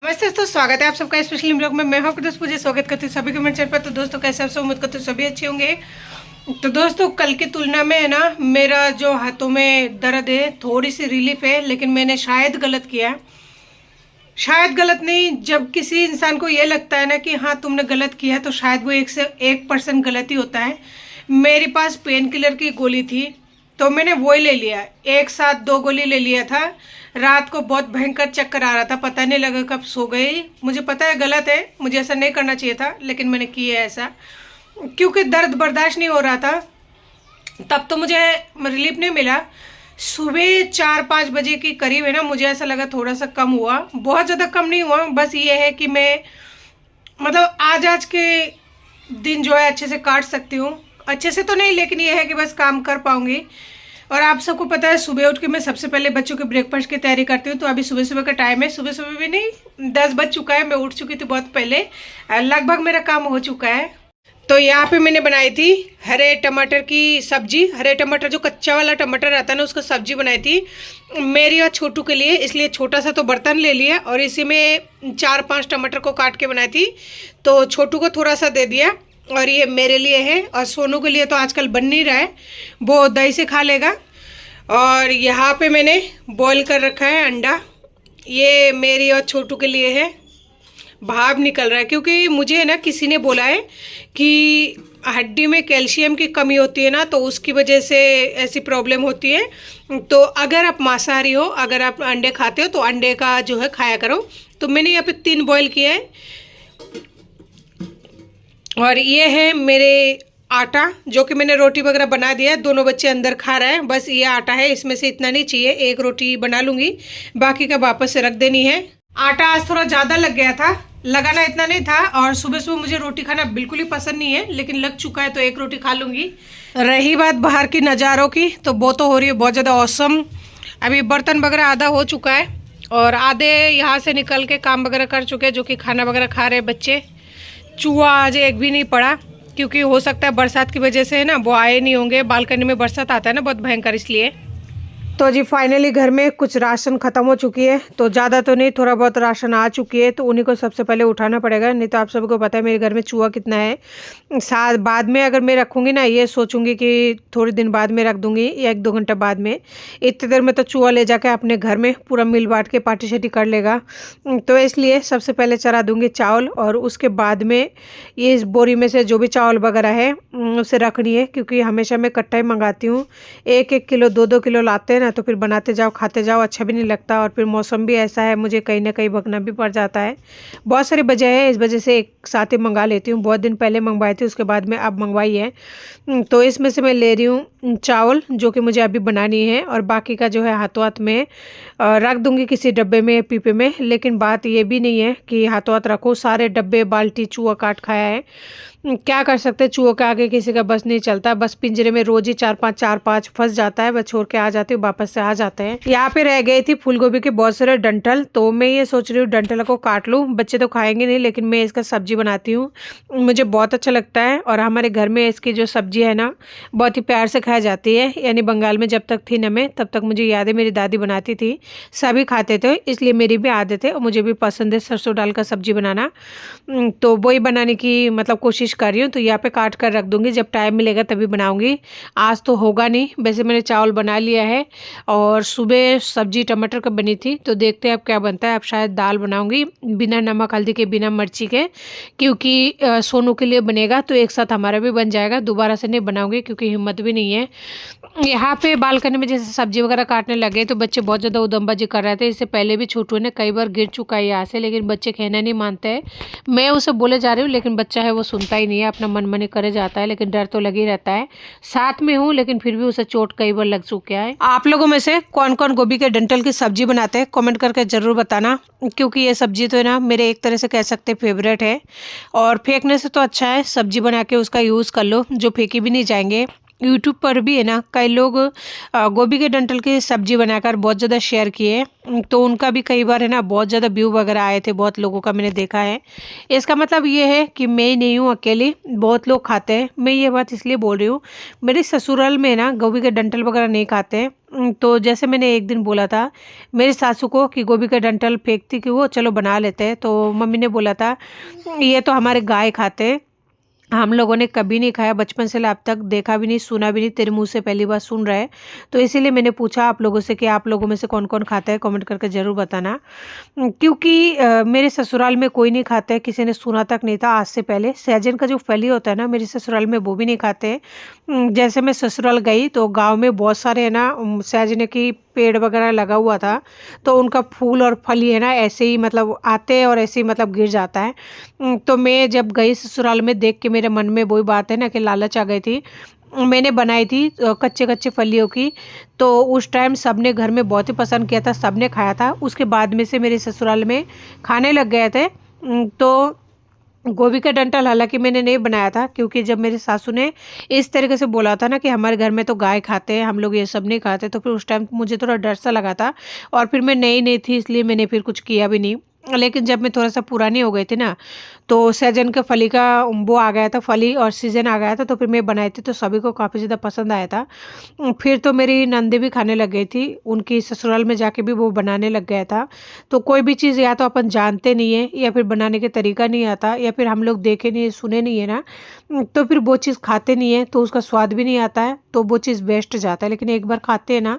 नमस्ते दोस्तों, स्वागत है आप सबका स्पेशल ब्लॉग में। मैं हूं आपके दोस्त पूजा, स्वागत करती हूँ सभी के मेरे चैनल पर। तो दोस्तों कैसे आप सब, उम्मीद करते हो सभी अच्छे होंगे। तो दोस्तों कल की तुलना में है ना, मेरा जो हाथों में दर्द है थोड़ी सी रिलीफ है, लेकिन मैंने शायद गलत किया। शायद गलत नहीं, जब किसी इंसान को ये लगता है ना कि हाँ तुमने गलत किया, तो शायद वो 1% गलत ही होता है। मेरे पास पेन किलर की गोली थी तो मैंने वही ले लिया, एक साथ 2 गोली ले लिया था। रात को बहुत भयंकर चक्कर आ रहा था, पता नहीं लगा कब सो गई। मुझे पता है गलत है, मुझे ऐसा नहीं करना चाहिए था, लेकिन मैंने किया ऐसा क्योंकि दर्द बर्दाश्त नहीं हो रहा था। तब तो मुझे रिलीफ नहीं मिला। सुबह 4-5 बजे के करीब है ना, मुझे ऐसा लगा थोड़ा सा कम हुआ, बहुत ज़्यादा कम नहीं हुआ। बस ये है कि मैं मतलब आज के दिन जो है अच्छे से काट सकती हूँ, अच्छे से तो नहीं, लेकिन ये है कि बस काम कर पाऊंगी। और आप सबको पता है सुबह उठ के मैं सबसे पहले बच्चों के ब्रेकफास्ट की तैयारी करती हूँ। तो अभी सुबह सुबह का टाइम है, सुबह सुबह भी नहीं 10 बज चुका है। मैं उठ चुकी थी बहुत पहले, लगभग मेरा काम हो चुका है। तो यहाँ पे मैंने बनाई थी हरे टमाटर की सब्जी। हरे टमाटर जो कच्चा वाला टमाटर आता है ना, उसका सब्जी बनाई थी मेरी और छोटू के लिए, इसलिए छोटा सा तो बर्तन ले लिया और इसी में 4-5 टमाटर को काट के बनाई थी। तो छोटू को थोड़ा सा दे दिया और ये मेरे लिए है, और सोनू के लिए तो आजकल बन नहीं रहा है, वो दही से खा लेगा। और यहाँ पे मैंने बॉईल कर रखा है अंडा, ये मेरी और छोटू के लिए है। भाप निकल रहा है क्योंकि मुझे है ना किसी ने बोला है कि हड्डी में कैल्शियम की कमी होती है ना, तो उसकी वजह से ऐसी प्रॉब्लम होती है। तो अगर आप मांसाहारी हो, अगर आप अंडे खाते हो, तो अंडे का जो है खाया करो। तो मैंने यहाँ पे 3 बॉईल किया है। और ये है मेरे आटा, जो कि मैंने रोटी वगैरह बना दिया है। दोनों बच्चे अंदर खा रहे हैं, बस ये आटा है, इसमें से इतना नहीं चाहिए, 1 रोटी बना लूँगी, बाकी का वापस से रख देनी है। आटा आज थोड़ा ज़्यादा लग गया था, लगाना इतना नहीं था। और सुबह सुबह मुझे रोटी खाना बिल्कुल ही पसंद नहीं है, लेकिन लग चुका है तो 1 रोटी खा लूँगी। रही बात बाहर की नज़ारों की, तो वो तो हो रही है बहुत ज़्यादा औसम। अभी बर्तन वगैरह आधा हो चुका है और आधे यहाँ से निकल के काम वगैरह कर चुके हैं, जो कि खाना वगैरह खा रहे बच्चे। चूहा आज एक भी नहीं पड़ा, क्योंकि हो सकता है बरसात की वजह से है ना वो आए नहीं होंगे। बालकनी में बरसात आता है ना बहुत भयंकर, इसलिए। तो जी फाइनली घर में कुछ राशन ख़त्म हो चुकी है, तो ज़्यादा तो नहीं, थोड़ा बहुत राशन आ चुकी है, तो उन्हीं को सबसे पहले उठाना पड़ेगा। नहीं तो आप सबको पता है मेरे घर में चूहा कितना है। साथ बाद में अगर मैं रखूँगी ना, ये सोचूंगी कि थोड़े दिन बाद में रख दूँगी या 1-2 घंटा बाद में, इतनी देर में तो चूहा ले जाके अपने घर में पूरा मिल बांट के पार्टी शार्टी कर लेगा। तो इसलिए सबसे पहले चढ़ा दूँगी चावल, और उसके बाद में ये इस बोरी में से जो भी चावल वगैरह है उसे रखनी है, क्योंकि हमेशा मैं इकट्ठा ही मंगाती हूँ। 1-1 किलो 2-2 किलो लाते हैं ना, तो फिर बनाते जाओ खाते जाओ, अच्छा भी नहीं लगता। और फिर मौसम भी ऐसा है, मुझे कहीं ना कहीं भगना भी पड़ जाता है। बहुत सारी वजह है, इस वजह से एक साथ ही मंगा लेती हूँ। बहुत दिन पहले मंगवाई थी, उसके बाद में अब मंगवाई है। तो इसमें से मैं ले रही हूँ चावल, जो कि मुझे अभी बनानी है, और बाकी का जो है हाथों हाथ में रख दूँगी किसी डब्बे में, पीपे में। लेकिन बात ये भी नहीं है कि हाथों हाथ रखो, सारे डब्बे बाल्टी चूहा काट खाया है। क्या कर सकते हैं, चूहों के आगे किसी का बस नहीं चलता। बस पिंजरे में रोज ही 4-5 फंस जाता है, बस छोड़ के आ जाती हूँ, वापस से आ जाते हैं। यहाँ पे रह गई थी फूल गोभी के बहुत सारे डंठल, तो मैं ये सोच रही हूँ डंठल को काट लूँ। बच्चे तो खाएंगे नहीं, लेकिन मैं इसका सब्जी बनाती हूँ, मुझे बहुत अच्छा लगता है। और हमारे घर में इसकी जो सब्जी है ना, बहुत ही प्यार से खाई जाती है। यानी बंगाल में जब तक थी ना मैं, तब तक मुझे याद है मेरी दादी बनाती थी, सभी खाते थे, इसलिए मेरी भी आदत है और मुझे भी पसंद है सरसों डाल कर सब्जी बनाना। तो वही बनाने की मतलब कोशिश कर रही हूँ। तो यहाँ पे काट कर रख दूँगी, जब टाइम मिलेगा तभी बनाऊँगी। आज तो होगा नहीं। वैसे मैंने चावल बना लिया है, और सुबह सब्जी टमाटर का बनी थी, तो देखते हैं अब क्या बनता है। अब शायद दाल बनाऊँगी बिना नमक हल्दी के, बिना मिर्ची के, क्योंकि सोनू के लिए बनेगा तो एक साथ हमारा भी बन जाएगा। दोबारा से नहीं बनाऊँगी क्योंकि हिम्मत भी नहीं है। यहाँ पे बालकनी में जैसे सब्जी वगैरह काटने लगे, तो बच्चे बहुत ज़्यादा उदमबाजी कर रहे थे। इससे पहले भी छोटू ने कई बार गिर चुका है यहाँ से, लेकिन बच्चे कहना नहीं मानते हैं। मैं उसे बोले जा रही हूँ, लेकिन बच्चा है वो सुनता ही नहीं है, अपना मन मनी करे जाता है। लेकिन डर तो लगी रहता है, साथ में हूँ लेकिन फिर भी उसे चोट कई बार लग चुका है। आप लोगों में से कौन कौन गोभी के डंठल की सब्जी बनाते हैं, कमेंट करके जरूर बताना, क्योंकि ये सब्जी तो है ना मेरे एक तरह से कह सकते हैं फेवरेट है। और फेंकने से तो अच्छा है सब्जी बना के उसका यूज़ कर लो, जो फेंकी भी नहीं जाएंगे। यूट्यूब पर भी है ना कई लोग गोभी के डंठल की सब्जी बनाकर बहुत ज़्यादा शेयर किए, तो उनका भी कई बार है ना बहुत ज़्यादा व्यू वगैरह आए थे, बहुत लोगों का मैंने देखा है। इसका मतलब ये है कि मैं ही नहीं हूँ अकेली, बहुत लोग खाते हैं। मैं ये बात इसलिए बोल रही हूँ, मेरे ससुराल में ना गोभी के डंठल वगैरह नहीं खाते हैं। तो जैसे मैंने एक दिन बोला था मेरी सासू को कि गोभी का डंठल फेंकती कि वो चलो बना लेते हैं, तो मम्मी ने बोला था ये तो हमारे गाय खाते हैं, हम लोगों ने कभी नहीं खाया, बचपन से अब तक देखा भी नहीं, सुना भी नहीं, तेरे मुंह से पहली बार सुन रहे हैं। तो इसीलिए मैंने पूछा आप लोगों से कि आप लोगों में से कौन कौन खाता है, कमेंट करके ज़रूर बताना। क्योंकि मेरे ससुराल में कोई नहीं खाता है, किसी ने सुना तक नहीं था आज से पहले। सहजन का जो फली होता है ना मेरे ससुराल में वो भी नहीं खाते हैं। जैसे मैं ससुराल गई तो गाँव में बहुत सारे है ना सहजन की पेड़ वगैरह लगा हुआ था, तो उनका फूल और फली है ना ऐसे ही मतलब आते हैं और ऐसे ही मतलब गिर जाता है। तो मैं जब गई ससुराल में देख के मेरे मन में वही बात है ना कि लालच आ गई थी। मैंने बनाई थी कच्चे कच्चे फलियों की, तो उस टाइम सबने घर में बहुत ही पसंद किया था, सबने खाया था। उसके बाद में से मेरे ससुराल में खाने लग गए थे। तो गोभी का डंठल हालांकि मैंने नहीं बनाया था, क्योंकि जब मेरी सासू ने इस तरीके से बोला था ना कि हमारे घर में तो गाय खाते हैं, हम लोग ये सब नहीं खाते, तो फिर उस टाइम मुझे थोड़ा डर सा लगा था। और फिर मैं नई नई थी इसलिए मैंने फिर कुछ किया भी नहीं। लेकिन जब मैं थोड़ा सा पुरानी हो गई थी ना, तो सहजन के फली का वो आ गया था, फली और सीजन आ गया था, तो फिर मैं बनाई थी तो सभी को काफ़ी ज़्यादा पसंद आया था। फिर तो मेरी नंदी भी खाने लग गई थी, उनकी ससुराल में जाके भी वो बनाने लग गया था। तो कोई भी चीज़ या तो अपन जानते नहीं है, या फिर बनाने के तरीका नहीं आता, या फिर हम लोग देखे नहीं है, सुने नहीं है ना, तो फिर वो चीज़ खाते नहीं है तो उसका स्वाद भी नहीं आता है, तो वो चीज़ वेस्ट जाता है। लेकिन एक बार खाते हैं ना,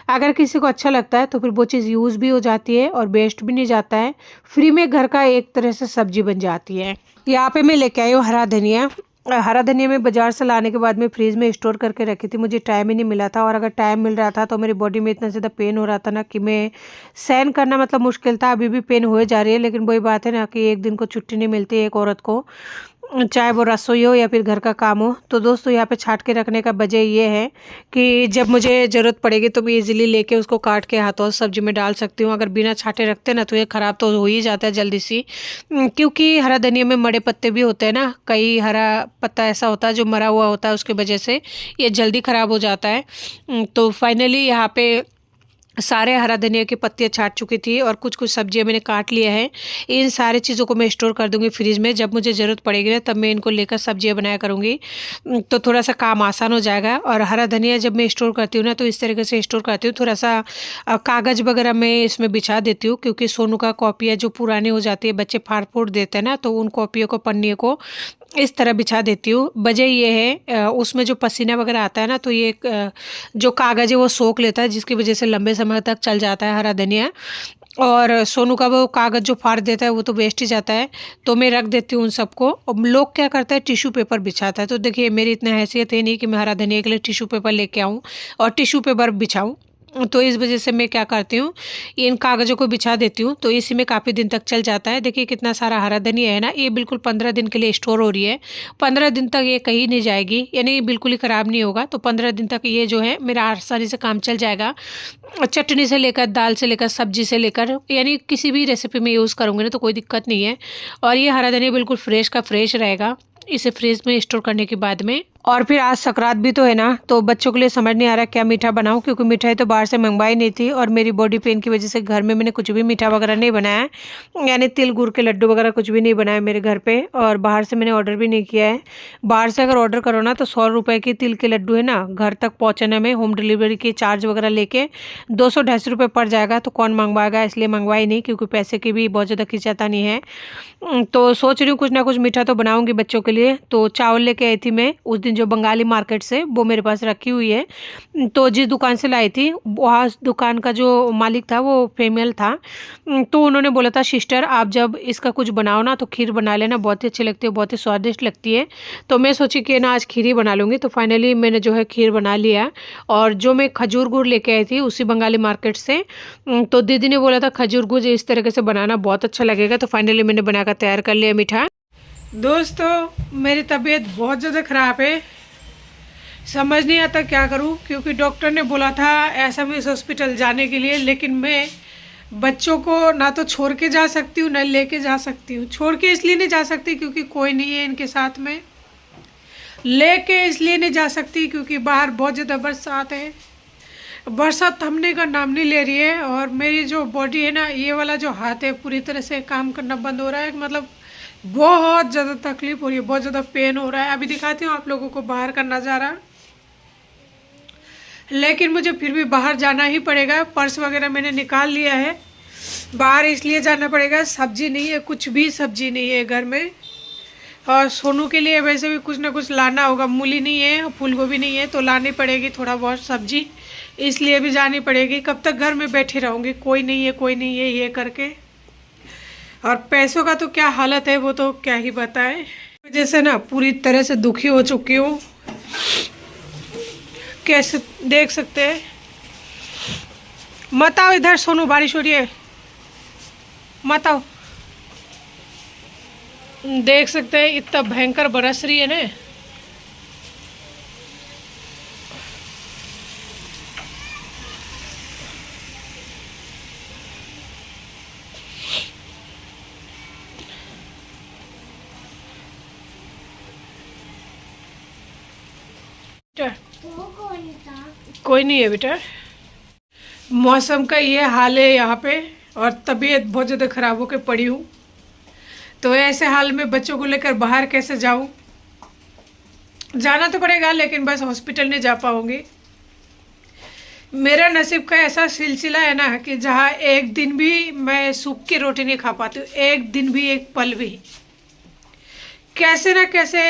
अगर किसी को अच्छा लगता है तो फिर वो चीज़ यूज़ भी हो जाती है और वेस्ट भी नहीं जाता है, फ्री में घर का एक तरह से सब्जी बन जाती है। यहाँ पे मैं लेके आई हूँ हरा धनिया। हरा धनिया मैं बाजार से लाने के बाद में फ्रीज में स्टोर करके रखी थी, मुझे टाइम ही नहीं मिला था। और अगर टाइम मिल रहा था तो मेरी बॉडी में इतना ज़्यादा पेन हो रहा था ना कि मैं सहन करना मतलब मुश्किल था। अभी भी पेन हो जा रही है, लेकिन वही बात है ना कि एक दिन को छुट्टी नहीं मिलती है एक औरत को, चाहे वो रसोई हो या फिर घर का काम हो। तो दोस्तों यहाँ पे छाट के रखने का वजह ये है कि जब मुझे ज़रूरत पड़ेगी तो मैं इजीली लेके उसको काट के हाथों से सब्जी में डाल सकती हूँ। अगर बिना छाटे रखते ना तो ये ख़राब तो हो ही जाता है जल्दी सी, क्योंकि हरा धनिया में मरे पत्ते भी होते हैं ना, कई हरा पत्ता ऐसा होता है जो मरा हुआ होता है, उसकी वजह से ये जल्दी ख़राब हो जाता है। तो फाइनली यहाँ पे सारे हरा धनिया की पत्तियाँ छाट चुकी थी और कुछ कुछ सब्जियां मैंने काट लिया है। इन सारे चीज़ों को मैं स्टोर कर दूंगी फ्रिज में, जब मुझे ज़रूरत पड़ेगी ना तब मैं इनको लेकर सब्जियां बनाया करूंगी, तो थोड़ा सा काम आसान हो जाएगा। और हरा धनिया जब मैं स्टोर करती हूँ ना तो इस तरीके से स्टोर करती हूँ, थोड़ा सा कागज़ वगैरह मैं इसमें बिछा देती हूँ, क्योंकि सोनू का कॉपियाँ जो पुरानी हो जाती है, बच्चे फाड़ फूट देते हैं ना, तो उन कॉपियों को पन्नियों को इस तरह बिछा देती हूँ। वजह ये है उसमें जो पसीना वगैरह आता है ना, तो ये जो कागज़ है वो सोख लेता है, जिसकी वजह से लंबे समय तक चल जाता है हरा धनिया। और सोनू का वो कागज़ जो फाड़ देता है वो तो वेस्ट ही जाता है, तो मैं रख देती हूँ उन सबको। और लोग क्या करता है टिश्यू पेपर बिछाता है, तो देखिए मेरी इतनी हैसियत है नहीं कि मैं हरा धनिया के लिए टिश्यू पेपर लेके आऊँ और टिश्यू पेपर बिछाऊँ। तो इस वजह से मैं क्या करती हूँ, इन कागज़ों को बिछा देती हूँ, तो इसी में काफ़ी दिन तक चल जाता है। देखिए कितना सारा हरा धनिया है ना, ये बिल्कुल 15 दिन के लिए स्टोर हो रही है। 15 दिन तक ये कहीं नहीं जाएगी, यानी बिल्कुल ही ख़राब नहीं होगा। तो 15 दिन तक ये जो है मेरा आसानी से काम चल जाएगा। चटनी से लेकर, दाल से लेकर, सब्जी से लेकर, यानी किसी भी रेसिपी में यूज़ करूँगी ना तो कोई दिक्कत नहीं है। और ये हरा धनिया बिल्कुल फ्रेश का फ्रेश रहेगा इसे फ्रिज में स्टोर करने के बाद में। और फिर आज संक्रांत भी तो है ना, तो बच्चों के लिए समझ नहीं आ रहा क्या मीठा बनाऊं, क्योंकि मिठाई तो बाहर से मंगवाई नहीं थी और मेरी बॉडी पेन की वजह से घर में मैंने कुछ भी मीठा वगैरह नहीं बनाया, यानी तिल गुड़ के लड्डू वगैरह कुछ भी नहीं बनाए मेरे घर पे। और बाहर से मैंने ऑर्डर भी नहीं किया है। बाहर से अगर ऑर्डर करो ना तो 100 रुपये की तिल के लड्डू है ना, घर तक पहुँचाने में होम डिलीवरी के चार्ज वगैरह लेके 200-250 रुपये पड़ जाएगा। तो कौन मंगवाएगा, इसलिए मंगवाई नहीं, क्योंकि पैसे की भी बहुत ज़्यादा खिंचातानी है। तो सोच रही हूँ कुछ ना कुछ मीठा तो बनाऊंगी बच्चों के लिए। तो चावल लेके आई थी मैं उस दिन जो बंगाली मार्केट से, वो मेरे पास रखी हुई है। तो जिस दुकान से लाई थी वहाँ दुकान का जो मालिक था वो फीमेल था, तो उन्होंने बोला था सिस्टर आप जब इसका कुछ बनाओ ना तो खीर बना लेना, बहुत ही अच्छी लगती है, बहुत ही स्वादिष्ट लगती है। तो मैं सोची कि ना आज खीर ही बना लूँगी। तो फाइनली मैंने जो है खीर बना लिया। और जो मैं खजूर गुड़ लेके आई थी उसी बंगाली मार्केट से, तो दीदी ने बोला था खजूर गुड़ इस तरीके से बनाना बहुत अच्छा लगेगा। तो फाइनली मैंने बनाकर तैयार कर लिया मीठा। दोस्तों मेरी तबीयत बहुत ज़्यादा ख़राब है, समझ नहीं आता क्या करूं, क्योंकि डॉक्टर ने बोला था एसएमएस हॉस्पिटल जाने के लिए, लेकिन मैं बच्चों को ना तो छोड़ के जा सकती हूँ ना लेके जा सकती हूँ। छोड़ के इसलिए नहीं जा सकती क्योंकि कोई नहीं है इनके साथ में, लेके इसलिए नहीं जा सकती क्योंकि बाहर बहुत ज़्यादा बरसात है। बरसात थमने का नाम नहीं ले रही है और मेरी जो बॉडी है ना, ये वाला जो हाथ है पूरी तरह से काम करना बंद हो रहा है। मतलब बहुत ज़्यादा तकलीफ हो रही है, बहुत ज़्यादा पेन हो रहा है। अभी दिखाती हूँ आप लोगों को बाहर का नज़ारा। लेकिन मुझे फिर भी बाहर जाना ही पड़ेगा। पर्स वगैरह मैंने निकाल लिया है। बाहर इसलिए जाना पड़ेगा, सब्जी नहीं है, कुछ भी सब्जी नहीं है घर में। और सोनू के लिए वैसे भी कुछ ना कुछ लाना होगा। मूली नहीं है, फूल गोभी नहीं है, तो लानी पड़ेगी थोड़ा बहुत सब्जी, इसलिए भी जानी पड़ेगी। कब तक घर में बैठी रहूँगी, कोई नहीं है कोई नहीं है ये करके। और पैसों का तो क्या हालत है वो तो क्या ही बताएं। जैसे ना पूरी तरह से दुखी हो चुकी हूँ, कैसे देख सकते हैं। मत आओ इधर सोनू, बारिश हो रही है, मत आओ। देख सकते हैं इतना भयंकर बरस रही है ना। कोई नहीं है बेटा। मौसम का ये हाल है यहाँ पे और तबीयत बहुत ज़्यादा ख़राब होकर पड़ी हूँ। तो ऐसे हाल में बच्चों को लेकर बाहर कैसे जाऊँ? जाना तो पड़ेगा लेकिन बस हॉस्पिटल नहीं जा पाऊँगी। मेरा नसीब का ऐसा सिलसिला है ना कि जहाँ एक दिन भी मैं सूख की रोटी नहीं खा पाती हूँ, एक दिन भी, एक पल भी, कैसे ना कैसे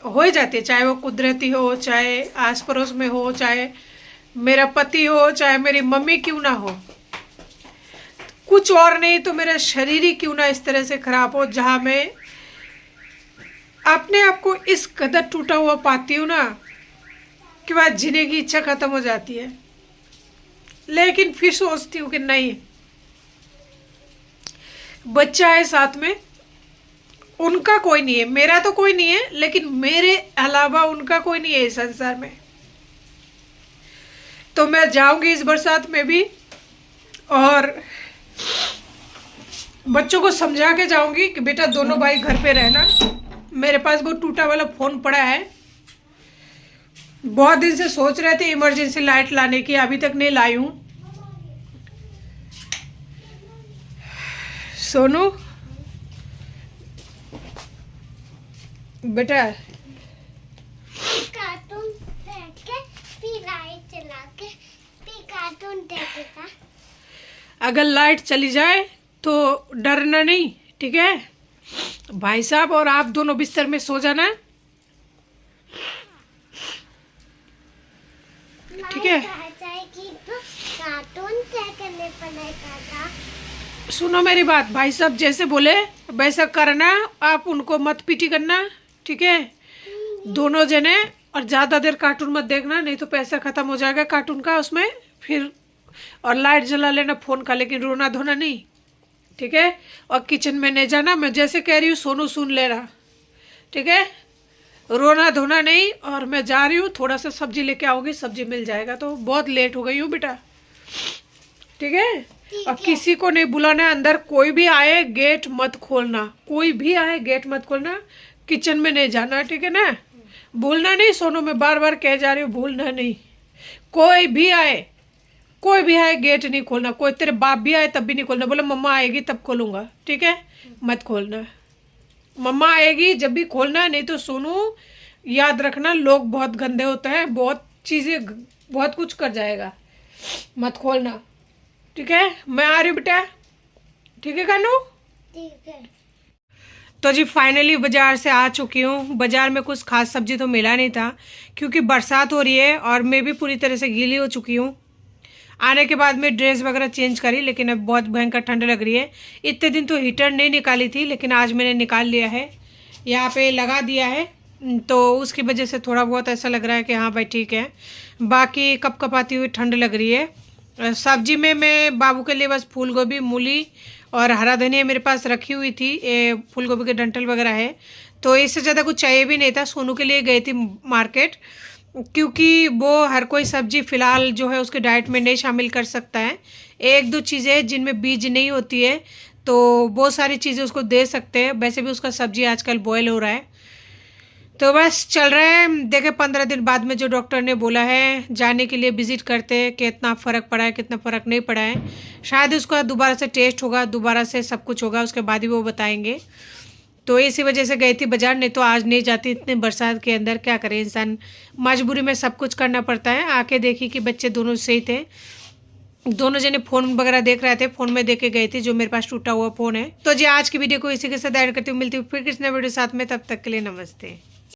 हो ही जाती है। चाहे वो कुदरती हो, चाहे आस पड़ोस में हो, चाहे मेरा पति हो, चाहे मेरी मम्मी क्यों ना हो, कुछ और नहीं तो मेरा शरीर ही क्यों ना इस तरह से खराब हो जहाँ मैं अपने आप को इस कदर टूटा हुआ पाती हूँ ना कि बाद जीने की इच्छा खत्म हो जाती है। लेकिन फिर सोचती हूँ कि नहीं, बच्चा है साथ में, उनका कोई नहीं है, मेरा तो कोई नहीं है, लेकिन मेरे अलावा उनका कोई नहीं है इस संसार में। तो मैं जाऊंगी इस बरसात में भी और बच्चों को समझा के जाऊंगी कि बेटा दोनों भाई घर पे रहना। मेरे पास वो टूटा वाला फ़ोन पड़ा है, बहुत दिन से सोच रहे थे इमरजेंसी लाइट लाने की, अभी तक नहीं लाई हूँ। सोनू बेटा, कार्टून देख के फिर लाइट चला के फिर कार्टून देखेगा। अगर लाइट चली जाए तो डरना नहीं, ठीक है भाई साहब, और आप दोनों बिस्तर में सो जाना, ठीक है। जाएगी तो कार्टून देखने पड़ेगा। सुनो मेरी बात, भाई साहब जैसे बोले वैसा करना, आप उनको मत पीटी करना, ठीक है दोनों जने। और ज़्यादा देर कार्टून मत देखना, नहीं तो पैसा ख़त्म हो जाएगा कार्टून का उसमें फिर। और लाइट जला लेना फ़ोन का, लेकिन रोना धोना नहीं, ठीक है। और किचन में नहीं जाना, मैं जैसे कह रही हूँ सोनू सुन ले रहा, ठीक है। रोना धोना नहीं। और मैं जा रही हूँ, थोड़ा सा सब्जी लेके आओगी, सब्जी मिल जाएगा। तो बहुत लेट हो गई हूँ बेटा, ठीक है। और किसी को नहीं बुलाना है अंदर, कोई भी आए गेट मत खोलना, कोई भी आए गेट मत खोलना, किचन में नहीं जाना, ठीक है ना। भूलना नहीं सोनू, मैं बार बार कह जा रही हूँ, भूलना नहीं। कोई भी आए, कोई भी आए गेट नहीं खोलना। कोई तेरे बाप भी आए तब भी नहीं खोलना, बोले मम्मा आएगी तब खोलूँगा, ठीक है। मत खोलना, मम्मा आएगी जब भी खोलना। नहीं तो सोनू याद रखना, लोग बहुत गंदे होते हैं, बहुत चीज़ें, बहुत कुछ कर जाएगा। मत खोलना, ठीक है। मैं आ रही हूँ बेटा, ठीक है कानू, ठीक है। तो जी फाइनली बाज़ार से आ चुकी हूँ। बाज़ार में कुछ खास सब्जी तो मिला नहीं था क्योंकि बरसात हो रही है और मैं भी पूरी तरह से गीली हो चुकी हूँ। आने के बाद में ड्रेस वगैरह चेंज करी, लेकिन अब बहुत भयंकर ठंड लग रही है। इतने दिन तो हीटर नहीं निकाली थी, लेकिन आज मैंने निकाल लिया है, यहाँ पे लगा दिया है। तो उसकी वजह से थोड़ा बहुत ऐसा लग रहा है कि हाँ भाई ठीक है। बाकी कपकपाती हुई ठंड लग रही है। सब्जी में मैं बाबू के लिए बस फूल गोभी, मूली और हरा धनिया मेरे पास रखी हुई थी। फूल गोभी के डंठल वगैरह है, तो इससे ज़्यादा कुछ चाहिए भी नहीं था। सोनू के लिए गई थी मार्केट, क्योंकि वो हर कोई सब्जी फ़िलहाल जो है उसके डाइट में नहीं शामिल कर सकता है। एक दो चीज़ें जिनमें बीज नहीं होती है, तो वो सारी चीज़ें उसको दे सकते हैं। वैसे भी उसका सब्जी आजकल बॉयल हो रहा है, तो बस चल रहे हैं, देखे 15 दिन बाद में जो डॉक्टर ने बोला है जाने के लिए विजिट करते हैं, कितना फ़र्क पड़ा है कितना फ़र्क नहीं पड़ा है। शायद उसका दोबारा से टेस्ट होगा, दोबारा से सब कुछ होगा, उसके बाद ही वो बताएंगे। तो इसी वजह से गई थी बाजार, नहीं तो आज नहीं जाती। इतने बरसात के अंदर क्या करे इंसान, मजबूरी में सब कुछ करना पड़ता है। आके देखी कि बच्चे दोनों सही थे, दोनों जने फ़ोन वगैरह देख रहे थे, फ़ोन में देख के गए थे, जो मेरे पास टूटा हुआ फ़ोन है। तो जी आज की वीडियो को इसी के साथ ऐड करती हूँ, मिलती हूँ फिर किसी नए वीडियो साथ में, तब तक के लिए नमस्ते।